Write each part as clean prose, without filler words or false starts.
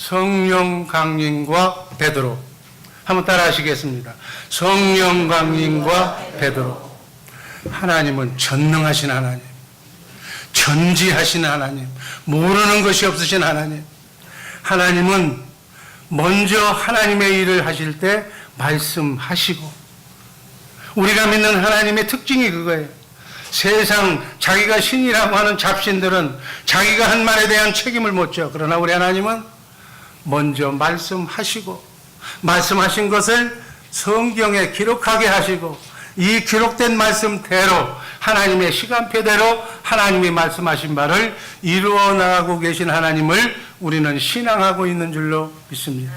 성령 강림과 베드로. 한번 따라 하시겠습니다. 성령 강림과 베드로. 하나님은 전능하신 하나님, 전지하신 하나님, 모르는 것이 없으신 하나님. 하나님은 먼저 하나님의 일을 하실 때 말씀하시고, 우리가 믿는 하나님의 특징이 그거예요. 세상 자기가 신이라고 하는 잡신들은 자기가 한 말에 대한 책임을 못 져. 그러나 우리 하나님은 먼저 말씀하시고, 말씀하신 것을 성경에 기록하게 하시고, 이 기록된 말씀대로 하나님의 시간표대로 하나님이 말씀하신 바를 이루어 나가고 계신 하나님을 우리는 신앙하고 있는 줄로 믿습니다.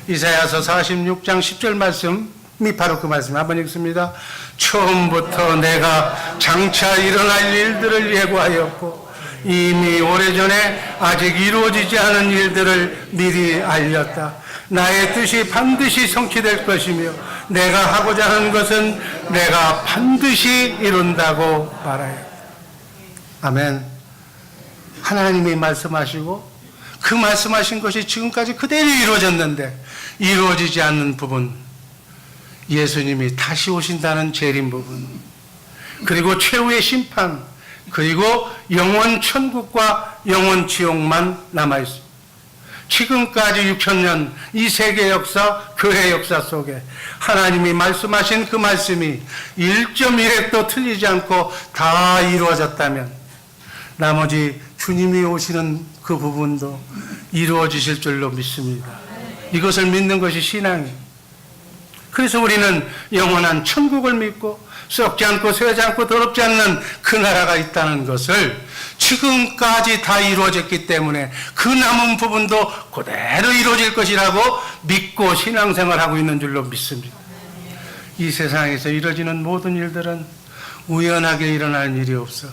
이사야서 46장 10절 말씀이 바로 그 말씀. 한번 읽습니다. 처음부터 내가 장차 일어날 일들을 예고하였고 이미 오래전에 아직 이루어지지 않은 일들을 미리 알렸다. 나의 뜻이 반드시 성취될 것이며 내가 하고자 하는 것은 내가 반드시 이룬다고 말하였다. 아멘. 하나님이 말씀하시고 그 말씀하신 것이 지금까지 그대로 이루어졌는데 이루어지지 않는 부분, 예수님이 다시 오신다는 재림 부분, 그리고 최후의 심판, 그리고 영원 천국과 영원 지옥만 남아있습니다. 지금까지 6,000년 이 세계 역사, 교회 역사 속에 하나님이 말씀하신 그 말씀이 1.1획도 틀리지 않고 다 이루어졌다면 나머지 주님이 오시는 그 부분도 이루어지실 줄로 믿습니다. 이것을 믿는 것이 신앙이에요. 그래서 우리는 영원한 천국을 믿고 썩지 않고 쇠지 않고 더럽지 않는 그 나라가 있다는 것을 지금까지 다 이루어졌기 때문에 그 남은 부분도 그대로 이루어질 것이라고 믿고 신앙생활하고 있는 줄로 믿습니다. 이 세상에서 이루어지는 모든 일들은 우연하게 일어나는 일이 없어.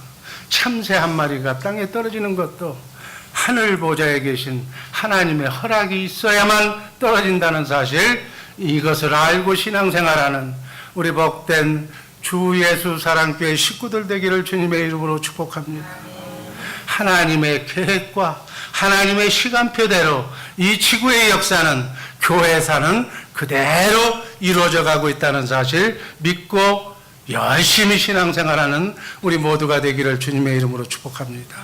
참새 한 마리가 땅에 떨어지는 것도 하늘 보좌에 계신 하나님의 허락이 있어야만 떨어진다는 사실, 이것을 알고 신앙생활하는 우리 복된 주 예수 사랑교회 식구들 되기를 주님의 이름으로 축복합니다. 하나님의 계획과 하나님의 시간표대로 이 지구의 역사는, 교회사는 그대로 이루어져 가고 있다는 사실 믿고 열심히 신앙생활하는 우리 모두가 되기를 주님의 이름으로 축복합니다.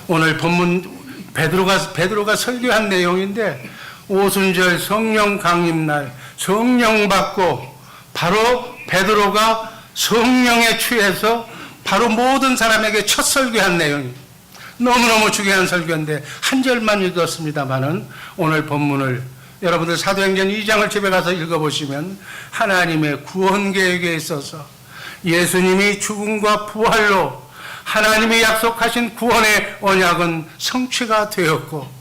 오늘 본문 베드로가 설교한 내용인데, 오순절 성령 강림날 성령 받고 바로 베드로가 성령에 취해서 바로 모든 사람에게 첫 설교한 내용입니다. 너무너무 중요한 설교인데 한 절만 읽었습니다마는 오늘 본문을 여러분들 사도행전 2장을 집에 가서 읽어보시면 하나님의 구원 계획에 있어서 예수님이 죽음과 부활로 하나님이 약속하신 구원의 언약은 성취가 되었고,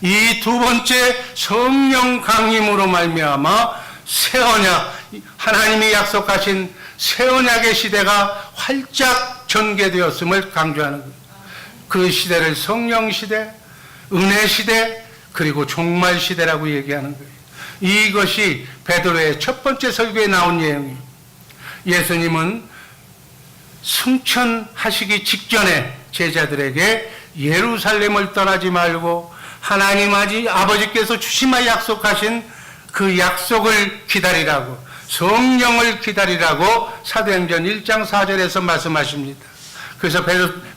이 두 번째 성령 강림으로 말미암아 새 언약, 하나님이 약속하신 새 언약의 시대가 활짝 전개되었음을 강조하는 거예요. 그 시대를 성령 시대, 은혜 시대, 그리고 종말 시대라고 얘기하는 거예요. 이것이 베드로의 첫 번째 설교에 나온 내용이에요. 예수님은 승천하시기 직전에 제자들에게 예루살렘을 떠나지 말고 하나님 아버지께서 주시마 약속하신 그 약속을 기다리라고, 성령을 기다리라고 사도행전 1장 4절에서 말씀하십니다. 그래서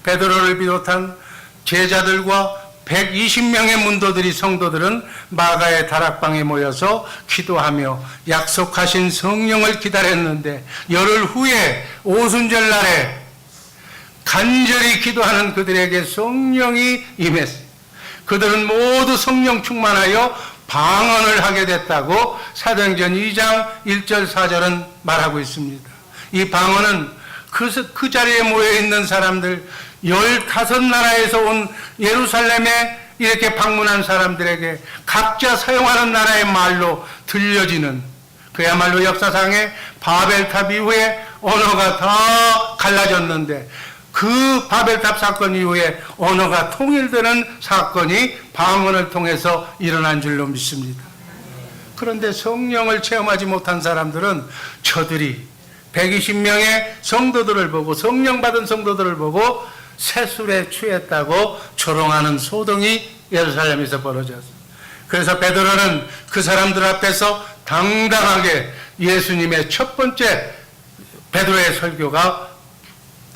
베드로를 비롯한 제자들과 120명의 문도들이, 성도들은 마가의 다락방에 모여서 기도하며 약속하신 성령을 기다렸는데, 열흘 후에 오순절 날에 간절히 기도하는 그들에게 성령이 임했어요. 그들은 모두 성령 충만하여 방언을 하게 됐다고 사도행전 2장 1절 4절은 말하고 있습니다. 이 방언은 그 자리에 모여있는 사람들, 15나라에서 온 예루살렘에 이렇게 방문한 사람들에게 각자 사용하는 나라의 말로 들려지는, 그야말로 역사상의 바벨탑 이후에 언어가 다 갈라졌는데 그 바벨탑 사건 이후에 언어가 통일되는 사건이 방언을 통해서 일어난 줄로 믿습니다. 그런데 성령을 체험하지 못한 사람들은 저들이 120명의 성도들을 보고, 성령 받은 성도들을 보고 새술에 취했다고 조롱하는 소동이 예루살렘에서 벌어졌어요. 그래서 베드로는 그 사람들 앞에서 당당하게 예수님의 첫 번째 베드로의 설교가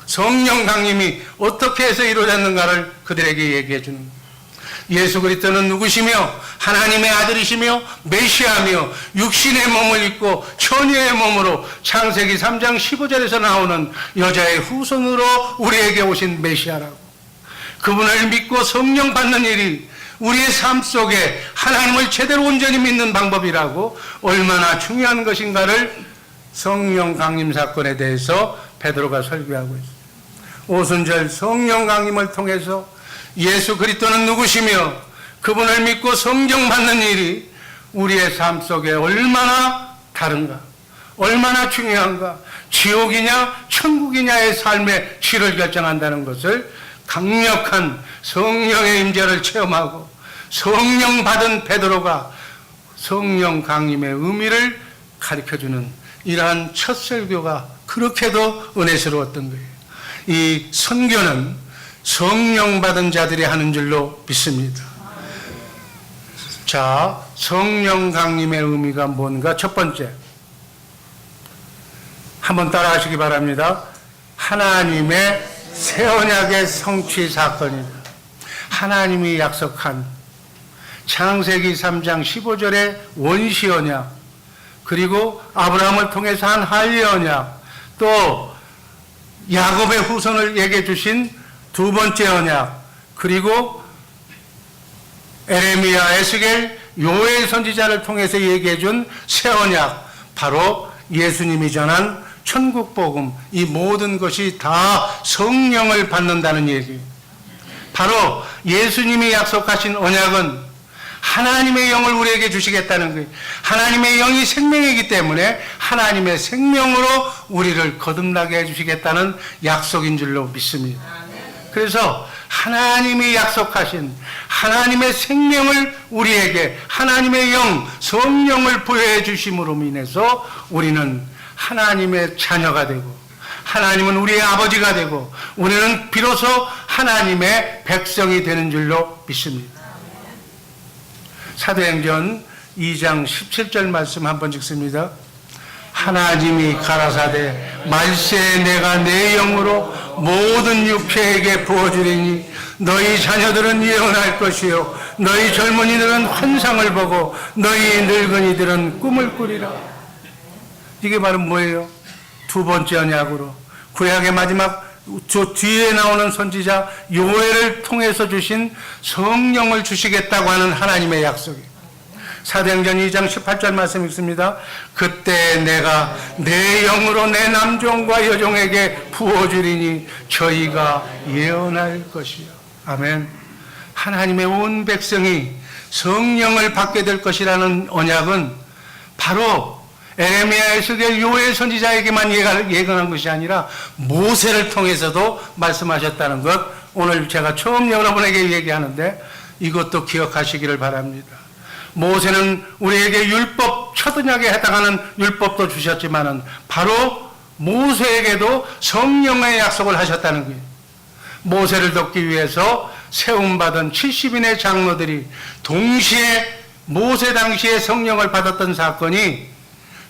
성령 강림이 어떻게 해서 이루어졌는가를 그들에게 얘기해 주는 거예요. 예수 그리스도는 누구시며 하나님의 아들이시며 메시아며 육신의 몸을 입고 처녀의 몸으로 창세기 3장 15절에서 나오는 여자의 후손으로 우리에게 오신 메시아라고. 그분을 믿고 성령 받는 일이 우리의 삶 속에 하나님을 제대로 온전히 믿는 방법이라고 얼마나 중요한 것인가를 성령 강림 사건에 대해서 베드로가 설교하고 있습니다. 오순절 성령 강림을 통해서 예수 그리스도는 누구시며 그분을 믿고 성령 받는 일이 우리의 삶 속에 얼마나 다른가, 얼마나 중요한가, 지옥이냐 천국이냐의 삶의 질을 결정한다는 것을 강력한 성령의 임재를 체험하고 성령 받은 베드로가 성령 강림의 의미를 가르쳐주는 이러한 첫 설교가 그렇게도 은혜스러웠던 거예요. 이 선교는 성령 받은 자들이 하는 줄로 믿습니다. 자, 성령 강림의 의미가 뭔가? 첫 번째, 한번 따라 하시기 바랍니다. 하나님의 새 언약의 성취 사건입니다. 하나님이 약속한 창세기 3장 15절의 원시 언약, 그리고 아브라함을 통해서 한 할례 언약, 또 야곱의 후손을 얘기해 주신 두 번째 언약, 그리고 에레미야, 에스겔, 요엘 선지자를 통해서 얘기해 준 새 언약, 바로 예수님이 전한 천국 복음, 이 모든 것이 다 성령을 받는다는 얘기예요. 바로 예수님이 약속하신 언약은 하나님의 영을 우리에게 주시겠다는 거예요. 하나님의 영이 생명이기 때문에 하나님의 생명으로 우리를 거듭나게 해주시겠다는 약속인 줄로 믿습니다. 그래서 하나님이 약속하신 하나님의 생명을 우리에게 하나님의 영, 성령을 부여해 주심으로 인해서 우리는 하나님의 자녀가 되고 하나님은 우리의 아버지가 되고 우리는 비로소 하나님의 백성이 되는 줄로 믿습니다. 사도행전 2장 17절 말씀 한번 읽습니다. 하나님이 가라사대 말세 내가 내 영으로 모든 육체에게 부어주리니 너희 자녀들은 예언할 것이요 너희 젊은이들은 환상을 보고 너희 늙은이들은 꿈을 꾸리라. 이게 바로 뭐예요? 두 번째 언약으로 구약의 마지막 저 뒤에 나오는 선지자 요엘을 통해서 주신 성령을 주시겠다고 하는 하나님의 약속이에요. 사도행전 2장 18절 말씀 읽습니다. 그때 내가 내 영으로 내 남종과 여종에게 부어주리니 저희가 예언할 것이요. 아멘. 하나님의 온 백성이 성령을 받게 될 것이라는 언약은 바로 에레미야, 에스겔, 요엘 선지자에게만 예언한 것이 아니라 모세를 통해서도 말씀하셨다는 것, 오늘 제가 처음 여러분에게 얘기하는데 이것도 기억하시기를 바랍니다. 모세는 우리에게 율법, 첫 언약에 해당하는 율법도 주셨지만은 바로 모세에게도 성령의 약속을 하셨다는 거예요. 모세를 돕기 위해서 세움받은 70인의 장로들이 동시에 모세 당시에 성령을 받았던 사건이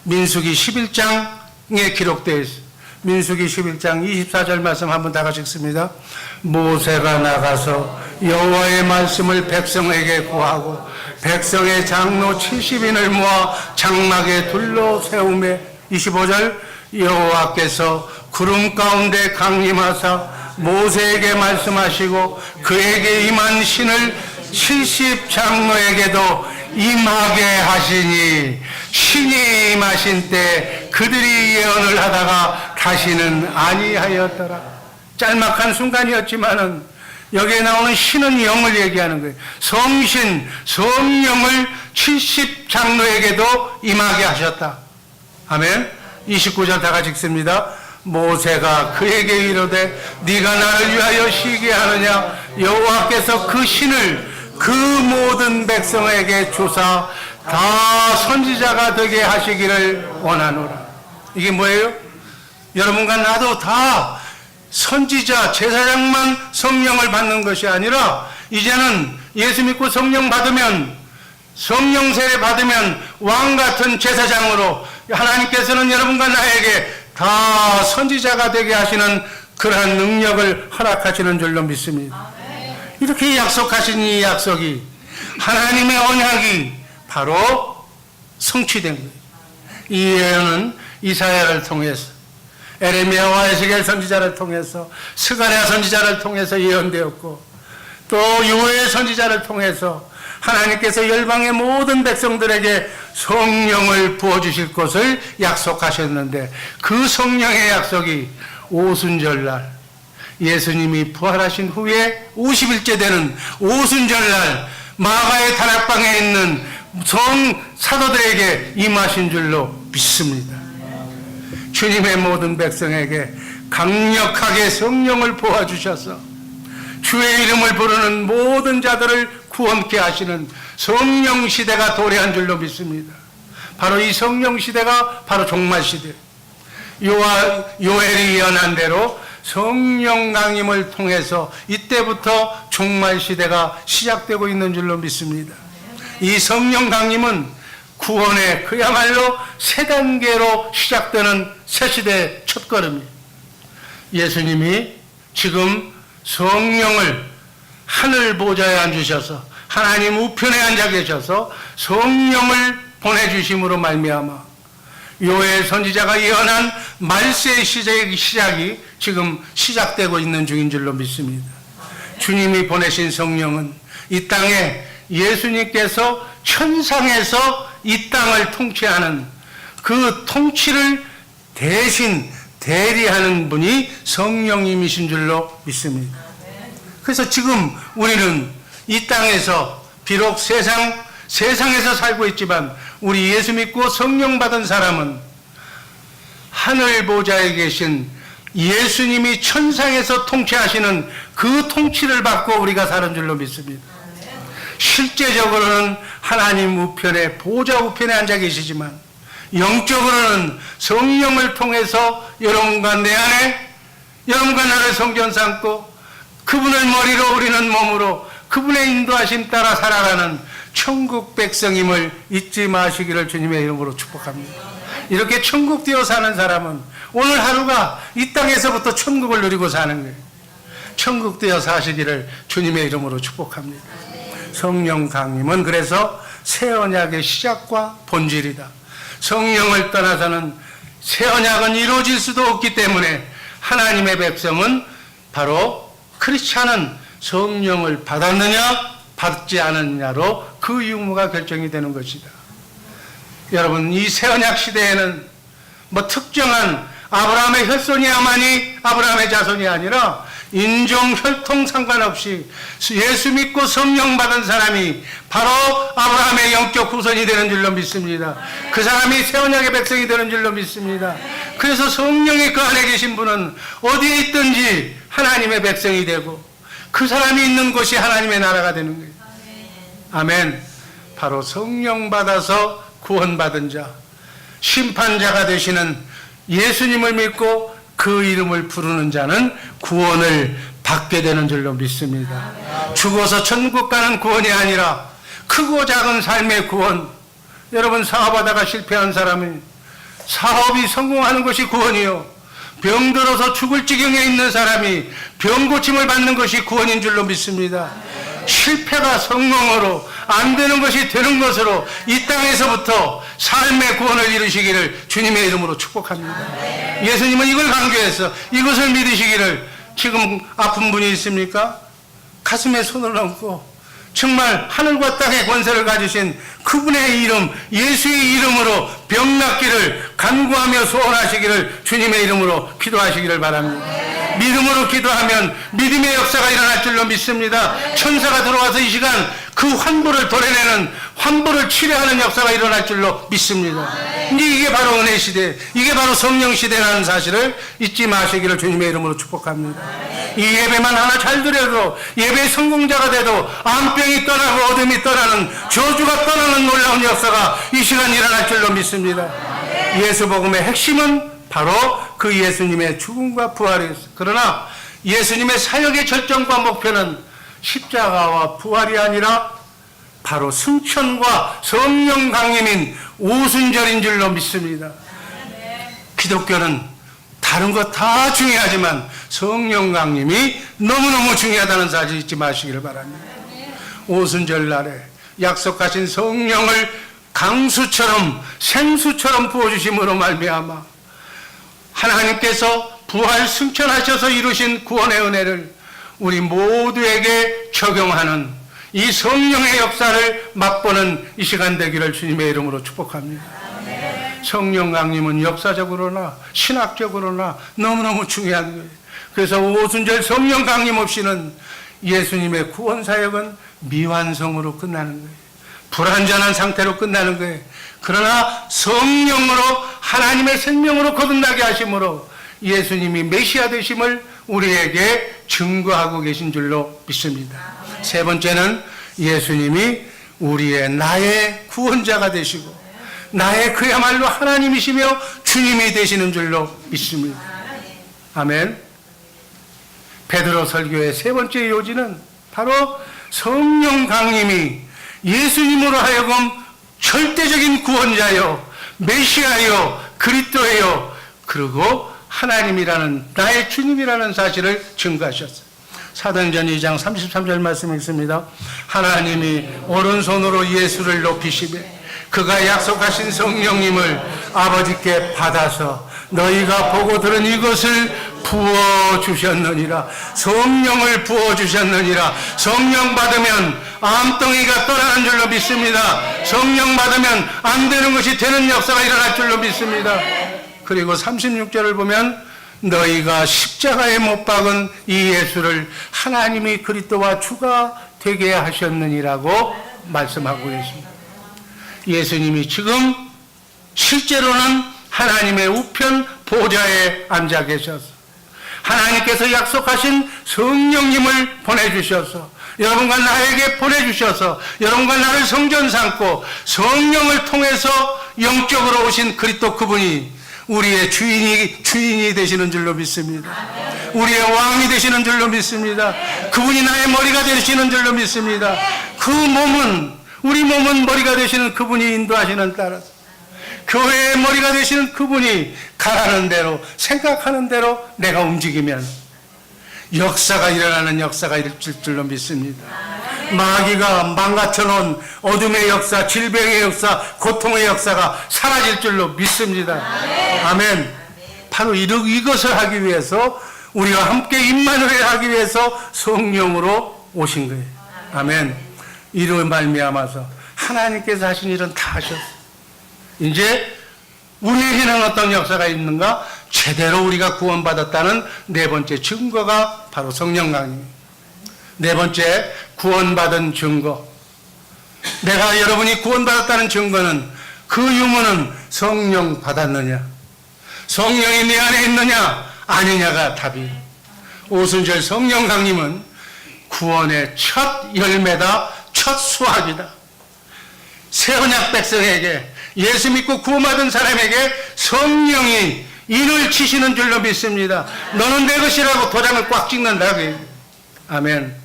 민수기 11장에 기록되어 있습니다. 민수기 11장 24절 말씀 한번 다 같이 읽습니다. 모세가 나가서 여호와의 말씀을 백성에게 구하고 백성의 장로 70인을 모아 장막에 둘러 세우매 25절 여호와께서 구름 가운데 강림하사 모세에게 말씀하시고 그에게 임한 신을 70장로에게도 임하게 하시니 신이 임하신 때 그들이 예언을 하다가 다시는 아니하였더라. 짤막한 순간이었지만은 여기에 나오는 신은 영을 얘기하는 거예요. 성신, 성령을 70장로에게도 임하게 하셨다. 아멘. 29절 다 같이 읽습니다. 모세가 그에게 이르되 네가 나를 위하여 쉬게 하느냐 여호와께서 그 신을 그 모든 백성에게 주사 다 선지자가 되게 하시기를 원하노라. 이게 뭐예요? 여러분과 나도 다 선지자, 제사장만 성령을 받는 것이 아니라 이제는 예수 믿고 성령 받으면 성령 세례 받으면 왕 같은 제사장으로 하나님께서는 여러분과 나에게 다 선지자가 되게 하시는 그러한 능력을 허락하시는 줄로 믿습니다. 이렇게 약속하신 이 약속이 하나님의 언약이 바로 성취된 거예요. 이 예언은 이사야를 통해서 에레미야와 에스겔 선지자를 통해서 스가랴 선지자를 통해서 예언되었고 또 요엘 선지자를 통해서 하나님께서 열방의 모든 백성들에게 성령을 부어주실 것을 약속하셨는데 그 성령의 약속이 오순절날 예수님이 부활하신 후에 50일째 되는 오순절날 마가의 다락방에 있는 사도들에게 임하신 줄로 믿습니다. 주님의 모든 백성에게 강력하게 성령을 부어주셔서 주의 이름을 부르는 모든 자들을 구원케 하시는 성령 시대가 도래한 줄로 믿습니다. 바로 이 성령 시대가 바로 종말 시대. 요엘이 예언한 대로 성령 강림을 통해서 이때부터 종말 시대가 시작되고 있는 줄로 믿습니다. 이 성령 강림은 구원의 그야말로 새 단계로 시작되는 새 시대의 첫걸음이에요. 예수님이 지금 성령을 하늘 보좌에 앉으셔서 하나님 우편에 앉아 계셔서 성령을 보내주심으로 말미암아 요엘 선지자가 예언한 말세의 시작이 지금 시작되고 있는 중인 줄로 믿습니다. 주님이 보내신 성령은 이 땅에 예수님께서 천상에서 이 땅을 통치하는 그 통치를 대신 대리하는 분이 성령님이신 줄로 믿습니다. 그래서 지금 우리는 이 땅에서 비록 세상에서 살고 있지만 우리 예수 믿고 성령 받은 사람은 하늘 보좌에 계신 예수님이 천상에서 통치하시는 그 통치를 받고 우리가 사는 줄로 믿습니다. 실제적으로는 하나님 우편에 보좌 우편에 앉아 계시지만 영적으로는 성령을 통해서 여러분과 내 안에 여러분과 나를 성전 삼고 그분을 머리로 우리는 몸으로 그분의 인도하심 따라 살아가는 천국 백성임을 잊지 마시기를 주님의 이름으로 축복합니다. 이렇게 천국 되어 사는 사람은 오늘 하루가 이 땅에서부터 천국을 누리고 사는 거예요. 천국 되어 사시기를 주님의 이름으로 축복합니다. 성령 강림은 그래서 새 언약의 시작과 본질이다. 성령을 떠나서는 새 언약은 이루어질 수도 없기 때문에 하나님의 백성은 바로 크리스찬은 성령을 받았느냐 받지 않았느냐로 그 유무가 결정이 되는 것이다. 여러분, 이 새 언약 시대에는 뭐 특정한 아브라함의 혈손이야만이 아브라함의 자손이 아니라 인종, 혈통 상관없이 예수 믿고 성령 받은 사람이 바로 아브라함의 영적 후손이 되는 줄로 믿습니다. 그 사람이 새 언약의 백성이 되는 줄로 믿습니다. 그래서 성령이 그 안에 계신 분은 어디에 있든지 하나님의 백성이 되고 그 사람이 있는 곳이 하나님의 나라가 되는 거예요. 아멘. 바로 성령 받아서 구원받은 자, 심판자가 되시는 예수님을 믿고 그 이름을 부르는 자는 구원을 받게 되는 줄로 믿습니다. 죽어서 천국 가는 구원이 아니라 크고 작은 삶의 구원. 여러분, 사업하다가 실패한 사람이 사업이 성공하는 것이 구원이요, 병들어서 죽을 지경에 있는 사람이 병고침을 받는 것이 구원인 줄로 믿습니다. 실패가 성공으로, 안 되는 것이 되는 것으로 이 땅에서부터 삶의 구원을 이루시기를 주님의 이름으로 축복합니다. 예수님은 이걸 강조해서 이것을 믿으시기를. 지금 아픈 분이 있습니까? 가슴에 손을 얹고 정말 하늘과 땅의 권세를 가지신 그분의 이름, 예수의 이름으로 병 낫기를 간구하며 소원하시기를 주님의 이름으로 기도하시기를 바랍니다. 믿음으로 기도하면 믿음의 역사가 일어날 줄로 믿습니다. 천사가 들어와서 이 시간 그 환부를 도려내는, 환부를 치료하는 역사가 일어날 줄로 믿습니다. 이게 바로 은혜 시대, 이게 바로 성령 시대라는 사실을 잊지 마시기를 주님의 이름으로 축복합니다. 이 예배만 하나 잘 드려도, 예배 성공자가 돼도 암병이 떠나고 어둠이 떠나는, 저주가 떠나는 놀라운 역사가 이 시간 일어날 줄로 믿습니다. 예수 복음의 핵심은 바로 그 예수님의 죽음과 부활이었어요. 그러나 예수님의 사역의 절정과 목표는 십자가와 부활이 아니라 바로 승천과 성령 강림인 오순절인 줄로 믿습니다. 기독교는 다른 것 다 중요하지만 성령 강림이 너무너무 중요하다는 사실 잊지 마시기를 바랍니다. 오순절 날에 약속하신 성령을 강수처럼 생수처럼 부어주심으로 말미암아 하나님께서 부활 승천하셔서 이루신 구원의 은혜를 우리 모두에게 적용하는 이 성령의 역사를 맛보는 이 시간 되기를 주님의 이름으로 축복합니다. 성령 강림은 역사적으로나 신학적으로나 너무너무 중요한 거예요. 그래서 오순절 성령 강림 없이는 예수님의 구원 사역은 미완성으로 끝나는 거예요. 불완전한 상태로 끝나는 거예요. 그러나 성령으로 하나님의 생명으로 거듭나게 하심으로 예수님이 메시아 되심을 우리에게 증거하고 계신 줄로 믿습니다. 세 번째는 예수님이 우리의 나의 구원자가 되시고 나의 그야말로 하나님이시며 주님이 되시는 줄로 믿습니다. 아멘. 베드로 설교의 세 번째 요지는 바로 성령 강림이 예수님으로 하여금 절대적인 구원자요, 메시아요, 그리스도예요, 그리고 하나님이라는 나의 주님이라는 사실을 증거하셨어요. 사도행전 2장 33절 말씀이 있습니다. 하나님이 오른손으로 예수를 높이시되 그가 약속하신 성령님을 아버지께 받아서 너희가 보고 들은 이것을 부어주셨느니라. 성령을 부어주셨느니라. 성령 받으면 암덩이가 떠나는 줄로 믿습니다. 성령 받으면 안 되는 것이 되는 역사가 일어날 줄로 믿습니다. 그리고 36절을 보면 너희가 십자가에 못 박은 이 예수를 하나님이 그리스도와 주가 되게 하셨느니라고 말씀하고 계십니다. 예수님이 지금 실제로는 하나님의 우편 보좌에 앉아 계셔서 하나님께서 약속하신 성령님을 보내주셔서 여러분과 나에게 보내주셔서 여러분과 나를 성전 삼고 성령을 통해서 영적으로 오신 그리스도 그분이 우리의 주인이 되시는 줄로 믿습니다. 우리의 왕이 되시는 줄로 믿습니다. 그분이 나의 머리가 되시는 줄로 믿습니다. 그 몸은 우리 몸은 머리가 되시는 그분이 인도하시는 따라서 교회의 머리가 되시는 그분이 가라는 대로 생각하는 대로 내가 움직이면 역사가 일어나는 역사가 일어날 줄로 믿습니다. 마귀가 망가쳐놓은 어둠의 역사, 질병의 역사, 고통의 역사가 사라질 줄로 믿습니다. 아멘. 바로 이것을 하기 위해서 우리가 함께 임마누엘 하기 위해서 성령으로 오신 거예요. 아멘. 이로 말미암아서 하나님께서 하신 일은 다 하셨어요. 이제 우리에게는 어떤 역사가 있는가? 제대로 우리가 구원받았다는 네 번째 증거가 바로 성령 강림입니다. 네 번째 구원받은 증거. 내가 여러분이 구원받았다는 증거는 그 유무는 성령 받았느냐, 성령이 내 안에 있느냐 아니냐가 답이에요. 오순절 성령 강림은 구원의 첫 열매다, 첫 수확이다. 새 언약 백성에게 예수 믿고 구원받은 사람에게 성령이 인을 치시는 줄로 믿습니다. 너는 내 것이라고 도장을 꽉 찍는다. 아멘.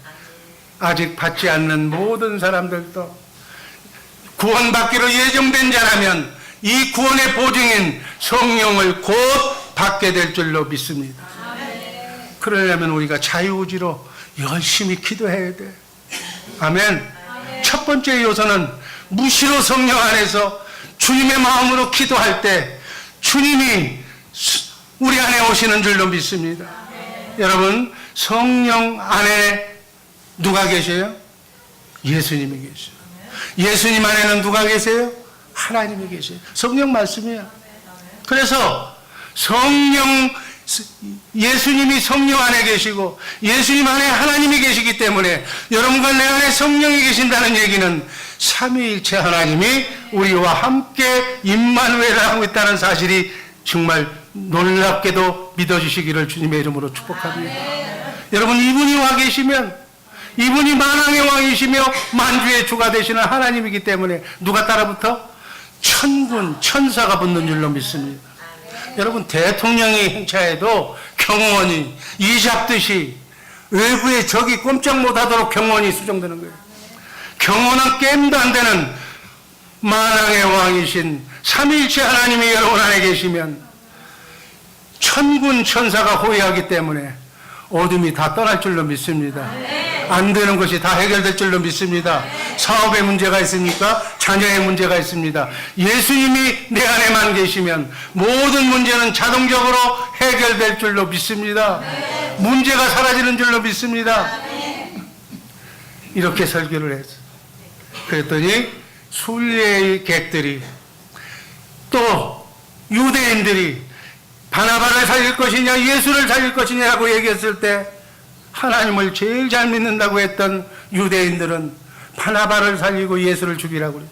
아직 받지 않는 모든 사람들도 구원받기로 예정된 자라면 이 구원의 보증인 성령을 곧 받게 될 줄로 믿습니다. 그러려면 우리가 자유의지로 열심히 기도해야 돼. 아멘. 첫 번째 요소는 무시로 성령 안에서 주님의 마음으로 기도할 때 주님이 우리 안에 오시는 줄로 믿습니다. 여러분, 성령 안에 누가 계세요? 예수님이 계세요. 예수님 안에는 누가 계세요? 하나님이 계세요. 성령 말씀이야. 그래서 예수님이 성령 안에 계시고 예수님 안에 하나님이 계시기 때문에 여러분과 내 안에 성령이 계신다는 얘기는 삼위일체 하나님이 우리와 함께 임마누엘을 하고 있다는 사실이 정말 놀랍게도 믿어주시기를 주님의 이름으로 축복합니다. 여러분, 이분이 와 계시면 이분이 만왕의 왕이시며 만주의 주가 되시는 하나님이기 때문에 누가 따라붙어? 천군, 천사가 붙는 줄로 믿습니다. 여러분, 대통령이 행차해도 경호원이 이 잡듯이 외부의 적이 꼼짝 못하도록 경호원이 수정되는 거예요. 경호는 게임도 안 되는 만왕의 왕이신 삼위일체 하나님이 여러분 안에 계시면 천군 천사가 호위하기 때문에 어둠이 다 떠날 줄로 믿습니다. 안 되는 것이 다 해결될 줄로 믿습니다. 사업에 문제가 있습니까? 자녀의 문제가 있습니다. 예수님이 내 안에만 계시면 모든 문제는 자동적으로 해결될 줄로 믿습니다. 문제가 사라지는 줄로 믿습니다. 이렇게 설교를 했어요. 그랬더니 순례의 객들이 또 유대인들이 바나바를 살릴 것이냐 예수를 살릴 것이냐라고 얘기했을 때 하나님을 제일 잘 믿는다고 했던 유대인들은 바나바를 살리고 예수를 죽이라고 그래요.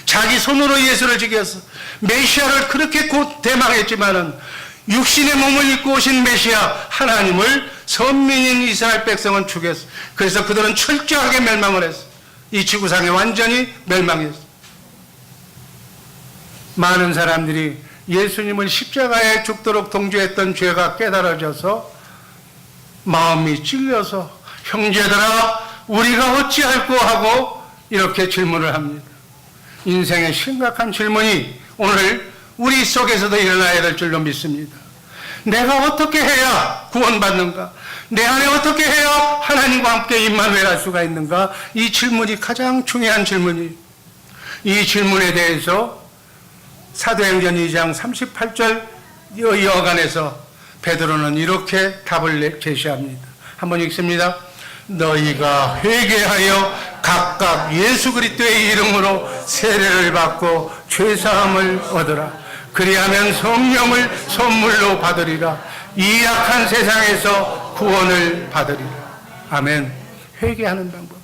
자기 손으로 예수를 죽였어. 메시아를 그렇게 곧 대망했지만은 육신의 몸을 입고 오신 메시아 하나님을 선민인 이스라엘 백성은 죽였어. 그래서 그들은 철저하게 멸망을 했어. 이 지구상에 완전히 멸망했어. 많은 사람들이 예수님을 십자가에 죽도록 동조했던 죄가 깨달아져서 마음이 찔려서 형제들아 우리가 어찌할꼬 하고 이렇게 질문을 합니다. 인생의 심각한 질문이 오늘 우리 속에서도 일어나야 될 줄로 믿습니다. 내가 어떻게 해야 구원받는가? 내 안에 어떻게 해야 하나님과 함께 임마누엘할 수가 있는가? 이 질문이 가장 중요한 질문이에요. 이 질문에 대해서 사도행전 2장 38절 여간에서 베드로는 이렇게 답을 제시합니다. 한번 읽습니다. 너희가 회개하여 각각 예수 그리스도의 이름으로 세례를 받고 죄사함을 얻으라. 그리하면 성령을 선물로 받으리라. 이 악한 세상에서 구원을 받으리라. 아멘. 회개하는 방법.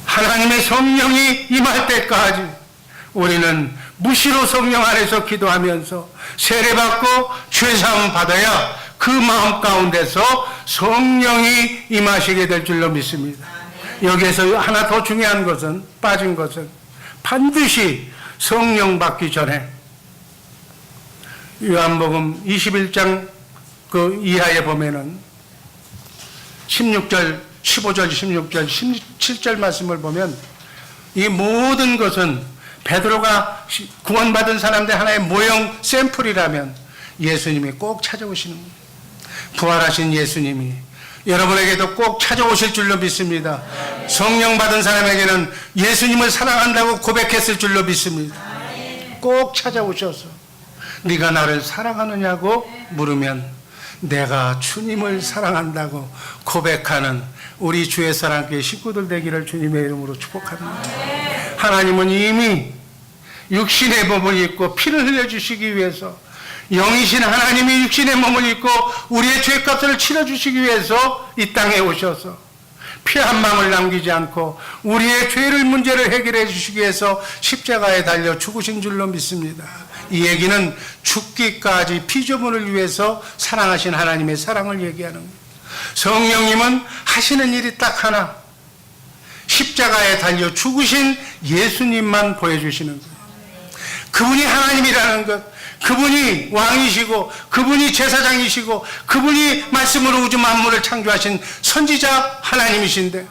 하나님의 성령이 임할 때까지 우리는 무시로 성령 안에서 기도하면서 세례받고 죄사함 받아야 그 마음 가운데서 성령이 임하시게 될 줄로 믿습니다. 여기에서 하나 더 중요한 것은 빠진 것은 반드시 성령 받기 전에 요한복음 21장 그 이하에 보면은 16절, 15절, 16절, 17절 말씀을 보면 이 모든 것은 베드로가 구원받은 사람들 하나의 모형 샘플이라면 예수님이 꼭 찾아오시는 거예요. 부활하신 예수님이 여러분에게도 꼭 찾아오실 줄로 믿습니다. 성령 받은 사람에게는 예수님을 사랑한다고 고백했을 줄로 믿습니다. 꼭 찾아오셔서 네가 나를 사랑하느냐고 물으면 내가 주님을 사랑한다고 고백하는 우리 주의 사랑교회 식구들 되기를 주님의 이름으로 축복합니다. 하나님은 이미 육신의 몸을 입고 피를 흘려주시기 위해서 영이신 하나님이 육신의 몸을 입고 우리의 죄값을 치러주시기 위해서 이 땅에 오셔서 피 한 방울 남기지 않고 우리의 죄를 문제를 해결해 주시기 위해서 십자가에 달려 죽으신 줄로 믿습니다. 이 얘기는 죽기까지 피조물을 위해서 사랑하신 하나님의 사랑을 얘기하는 거예요. 성령님은 하시는 일이 딱 하나, 십자가에 달려 죽으신 예수님만 보여주시는 거예요. 그분이 하나님이라는 것, 그분이 왕이시고 그분이 제사장이시고 그분이 말씀으로 우주 만물을 창조하신 선지자 하나님이신데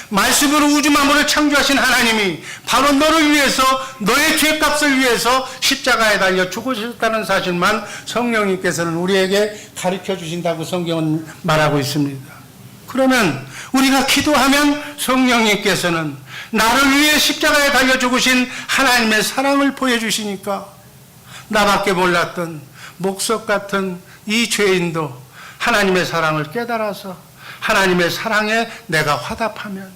말씀으로 우주 만물을 창조하신 하나님이 바로 너를 위해서 너의 죄값을 위해서 십자가에 달려 죽으셨다는 사실만 성령님께서는 우리에게 가르쳐 주신다고 성경은 말하고 있습니다. 그러면 우리가 기도하면 성령님께서는 나를 위해 십자가에 달려 죽으신 하나님의 사랑을 보여주시니까 나밖에 몰랐던 목석 같은 이 죄인도 하나님의 사랑을 깨달아서 하나님의 사랑에 내가 화답하면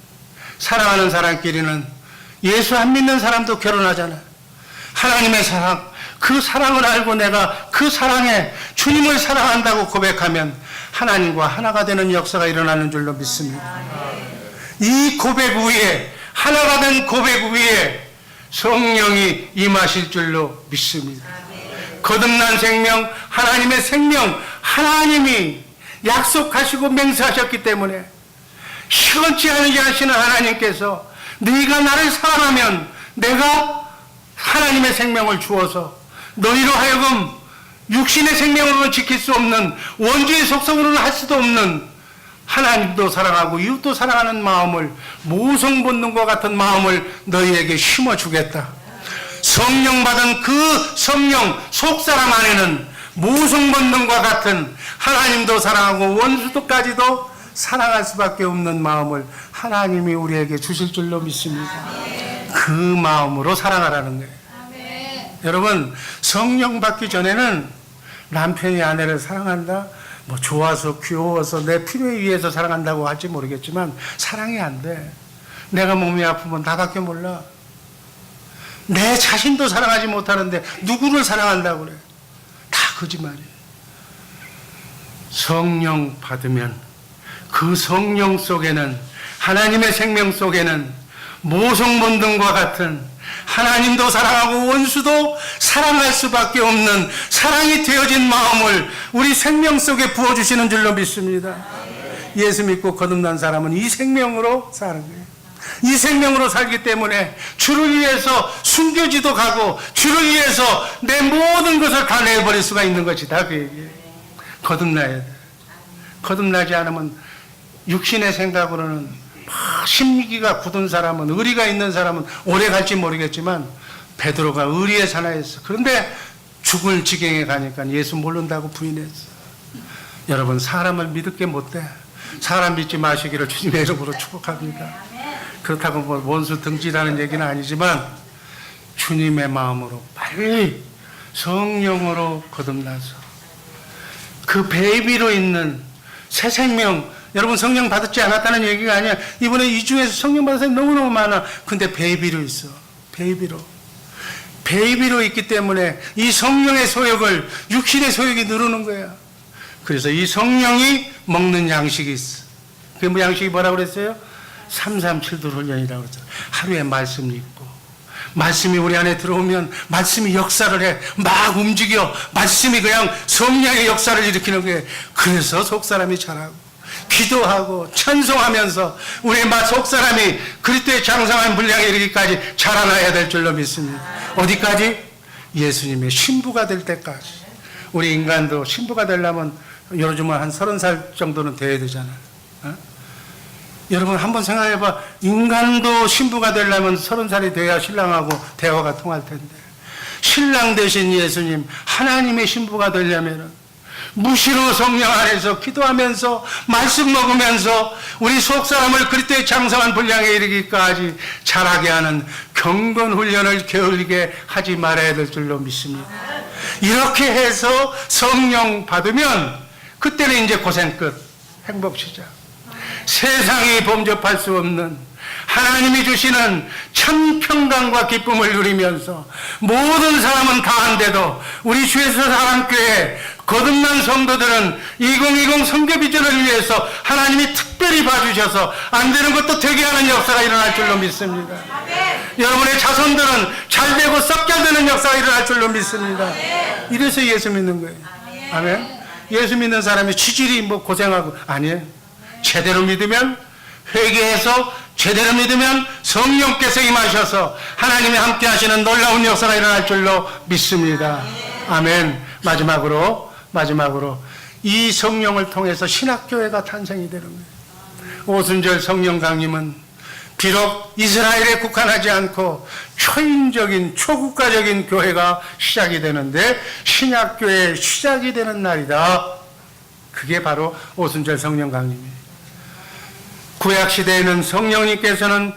사랑하는 사람끼리는 예수 안 믿는 사람도 결혼하잖아요. 하나님의 사랑, 그 사랑을 알고 내가 그 사랑에 주님을 사랑한다고 고백하면 하나님과 하나가 되는 역사가 일어나는 줄로 믿습니다. 이 고백 위에 하나가 된 고백 위에 성령이 임하실 줄로 믿습니다. 거듭난 생명, 하나님의 생명, 하나님이 약속하시고 맹세하셨기 때문에 시원치 않게 하시는 하나님께서 네가 나를 사랑하면 내가 하나님의 생명을 주어서 너희로 하여금 육신의 생명으로는 지킬 수 없는 원주의 속성으로는 할 수도 없는 하나님도 사랑하고 이웃도 사랑하는 마음을, 모성 본능과 같은 마음을 너희에게 심어주겠다. 성령 받은 그 성령 속사람 안에는 모성 본능과 같은 하나님도 사랑하고 원수도까지도 사랑할 수밖에 없는 마음을 하나님이 우리에게 주실 줄로 믿습니다. 그 마음으로 사랑하라는 거예요. 여러분, 성령 받기 전에는 남편이 아내를 사랑한다, 뭐 좋아서 귀여워서 내 필요에 의해서 사랑한다고 할지 모르겠지만 사랑이 안 돼. 내가 몸이 아프면 나밖에 몰라. 내 자신도 사랑하지 못하는데 누구를 사랑한다고 그래. 다 거짓말이에요. 성령 받으면 그 성령 속에는, 하나님의 생명 속에는 모성 본능과 같은 하나님도 사랑하고 원수도 사랑할 수밖에 없는 사랑이 되어진 마음을 우리 생명 속에 부어주시는 줄로 믿습니다. 예수 믿고 거듭난 사람은 이 생명으로 사는 거예요. 이 생명으로 살기 때문에 주를 위해서 숨겨지도 가고 주를 위해서 내 모든 것을 다 내버릴 수가 있는 것이다. 그 얘기예요. 거듭나야 돼. 거듭나지 않으면 육신의 생각으로는 심기가 굳은 사람은, 의리가 있는 사람은 오래 갈지 모르겠지만 베드로가 의리의 사나이였어. 그런데 죽을 지경에 가니까 예수 모른다고 부인했어. 여러분, 사람을 믿을 게 못돼. 사람 믿지 마시기를 주님의 이름으로 축복합니다. 그렇다고 뭐 원수 등지라는 얘기는 아니지만 주님의 마음으로 빨리 성령으로 거듭나서 그 베이비로 있는 새 생명, 여러분 성령 받았지 않았다는 얘기가 아니야. 이번에 이 중에서 성령 받은 사람이 너무너무 많아. 근데 베이비로 있어. 베이비로 있기 때문에 이 성령의 소욕을, 육신의 소욕이 누르는 거야. 그래서 이 성령이 먹는 양식이 있어. 그 뭐 양식이 뭐라고 그랬어요? 337도 훈련이라고 그랬죠. 하루에 말씀 읽고, 말씀이 우리 안에 들어오면 말씀이 역사를 해. 막 움직여. 말씀이 그냥 성령의 역사를 일으키는 거예요. 그래서 속사람이 자라고 기도하고 찬송하면서 우리 속사람이 그리스도의 장성한 분량에 이르기까지 자라나야 될 줄로 믿습니다. 어디까지? 예수님의 신부가 될 때까지. 우리 인간도 신부가 되려면 요즘은 한 30살 정도는 돼야 되잖아요. 어? 여러분 한번 생각해봐. 인간도 신부가 되려면 30살이 돼야 신랑하고 대화가 통할 텐데, 신랑 되신 예수님, 하나님의 신부가 되려면 무시로 성령 안에서 기도하면서 말씀 먹으면서 우리 속사람을 그리스도의 장성한 분량에 이르기까지 자라게 하는 경건 훈련을 게을리게 하지 말아야 될 줄로 믿습니다. 이렇게 해서 성령 받으면 그때는 이제 고생 끝, 행복 시작. 세상이 범접할 수 없는 하나님이 주시는 참 평강과 기쁨을 누리면서 모든 사람은 다한데도 우리 주 예수 사랑교회 거듭난 성도들은 2020 선교 비전을 위해서 하나님이 특별히 봐주셔서 안 되는 것도 되게 하는 역사가 일어날 줄로 믿습니다. 여러분의 자손들은 잘 되고 썩 잘 되는 역사가 일어날 줄로 믿습니다. 이래서 예수 믿는 거예요. 아멘. 예수 믿는 사람이 취질이 뭐 고생하고 아니에요. 제대로 믿으면, 회개해서 제대로 믿으면 성령께서 임하셔서 하나님이 함께 하시는 놀라운 역사가 일어날 줄로 믿습니다. 아멘. 마지막으로 이 성령을 통해서 신학교회가 탄생이 되는 거예요. 오순절 성령 강림은 비록 이스라엘에 국한하지 않고 초인적인 초국가적인 교회가 시작이 되는데 신약교회의 시작이 되는 날이다. 그게 바로 오순절 성령 강림이에요. 구약시대에는 성령님께서는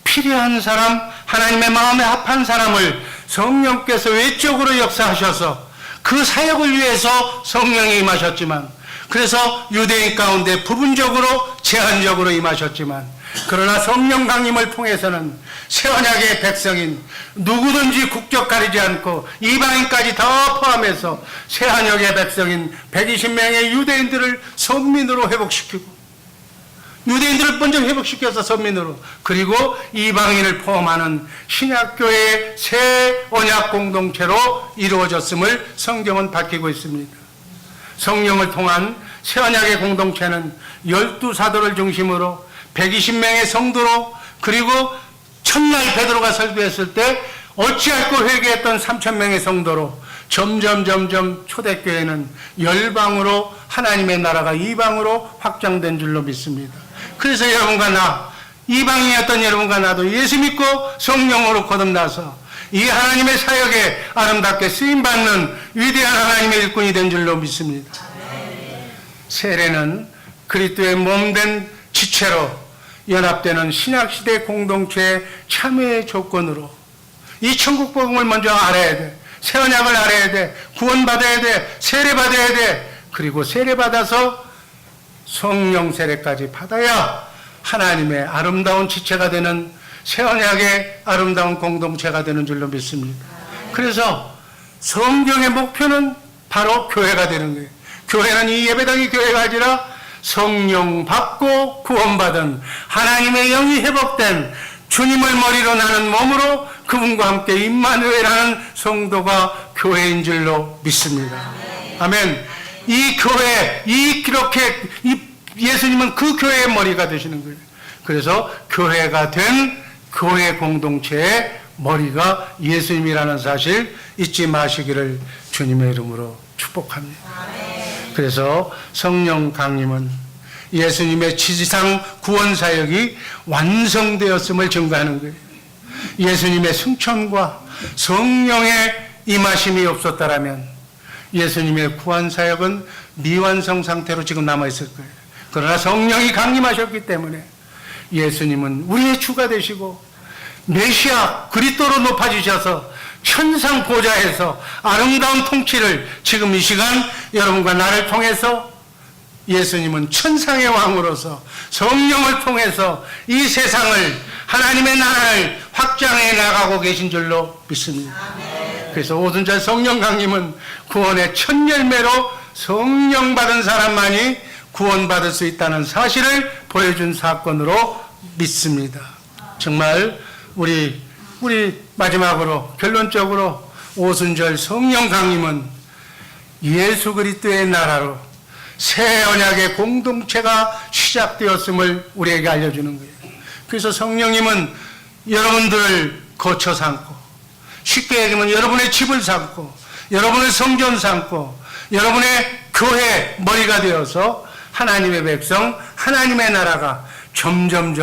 필요한 사람, 하나님의 마음에 합한 사람을 성령께서 외적으로 역사하셔서 그 사역을 위해서 성령이 임하셨지만, 그래서 유대인 가운데 부분적으로 제한적으로 임하셨지만, 그러나 성령 강림을 통해서는 새언약의 백성인 누구든지 국적 가리지 않고 이방인까지 다 포함해서 새언약의 백성인 120명의 유대인들을 선민으로 회복시키고, 유대인들을 먼저 회복시켜서 선민으로, 그리고 이방인을 포함하는 신약교회의 새 언약 공동체로 이루어졌음을 성경은 밝히고 있습니다. 성령을 통한 새 언약의 공동체는 12사도를 중심으로 120명의 성도로, 그리고 첫날 베드로가 설교했을 때 어찌할꼬 회개했던 3,000명의 성도로 점점 초대교회는 열방으로 하나님의 나라가 이방으로 확장된 줄로 믿습니다. 그래서 여러분과 나, 이방인이었던 여러분과 나도 예수 믿고 성령으로 거듭나서 이 하나님의 사역에 아름답게 쓰임받는 위대한 하나님의 일꾼이 된 줄로 믿습니다. 세례는 그리스도의 몸된 지체로 연합되는 신약시대 공동체의 참여의 조건으로 이 천국 복음을 먼저 알아야 돼. 새 언약을 알아야 돼. 구원받아야 돼. 세례받아야 돼. 그리고 세례받아서 성령 세례까지 받아야 하나님의 아름다운 지체가 되는 새 언약의 아름다운 공동체가 되는 줄로 믿습니다. 그래서 성경의 목표는 바로 교회가 되는 거예요. 교회는 이 예배당이 교회가 아니라 성령 받고 구원받은 하나님의 영이 회복된 주님을 머리로 나는 몸으로 그분과 함께 임마누엘하는 성도가 교회인 줄로 믿습니다. 아멘. 이 교회, 예수님은 그 교회의 머리가 되시는 거예요. 그래서 교회가 된 교회 공동체의 머리가 예수님이라는 사실 잊지 마시기를 주님의 이름으로 축복합니다. 그래서 성령 강림은 예수님의 지상 구원 사역이 완성되었음을 증거하는 거예요. 예수님의 승천과 성령의 임하심이 없었다라면 예수님의 구원 사역은 미완성 상태로 지금 남아있을 거예요. 그러나 성령이 강림하셨기 때문에 예수님은 우리의 주가 되시고 메시아 그리스도로 높아지셔서 천상 보좌에서 아름다운 통치를 지금 이 시간 여러분과 나를 통해서 예수님은 천상의 왕으로서 성령을 통해서 이 세상을 하나님의 나라를 확장해 나가고 계신 줄로 믿습니다. 그래서 오순절 성령 강림은 구원의 첫 열매로 성령 받은 사람만이 구원받을 수 있다는 사실을 보여준 사건으로 믿습니다. 정말 우리 마지막으로 결론적으로 오순절 성령 강림은 예수 그리스도의 나라로 새 언약의 공동체가 시작되었음을 우리에게 알려주는 거예요. 그래서 성령님은 여러분들을 거처 삼고, 쉽게 얘기하면 여러분의 집을 삼고, 여러분의 성전 삼고, 여러분의 교회 머리가 되어서 하나님의 백성, 하나님의 나라가 점점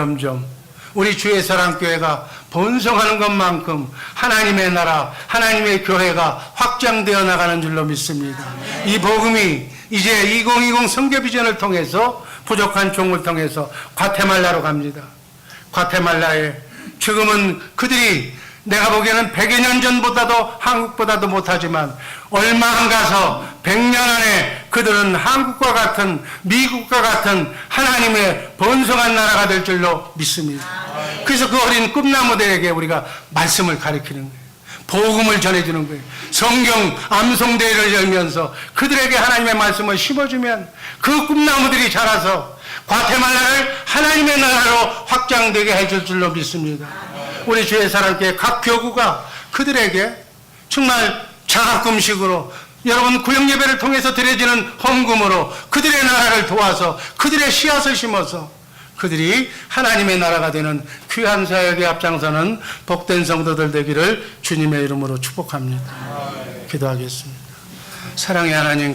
우리 주의 사랑교회가 번성하는 것만큼 하나님의 나라, 하나님의 교회가 확장되어 나가는 줄로 믿습니다. 이 복음이 이제 2020 선교 비전을 통해서 부족한 종을 통해서 과테말라로 갑니다. 과테말라에 지금은 그들이 내가 보기에는 100여 년 전보다도 한국보다도 못하지만 얼마 안 가서 100년 안에 그들은 한국과 같은 미국과 같은 하나님의 번성한 나라가 될 줄로 믿습니다. 그래서 그 어린 꿈나무들에게 우리가 말씀을 가르치는 거예요. 복음을 전해주는 거예요. 성경 암송대회를 열면서 그들에게 하나님의 말씀을 심어주면 그 꿈나무들이 자라서 과테말라를 하나님의 나라로 확장되게 해줄 줄로 믿습니다. 우리 주의 사랑교회 각 교구가 그들에게 정말 장학금식으로 여러분 구역예배를 통해서 드려지는 헌금으로 그들의 나라를 도와서 그들의 씨앗을 심어서 그들이 하나님의 나라가 되는 귀한 사역에 앞장서는 복된 성도들 되기를 주님의 이름으로 축복합니다. 기도하겠습니다. 사랑의 하나님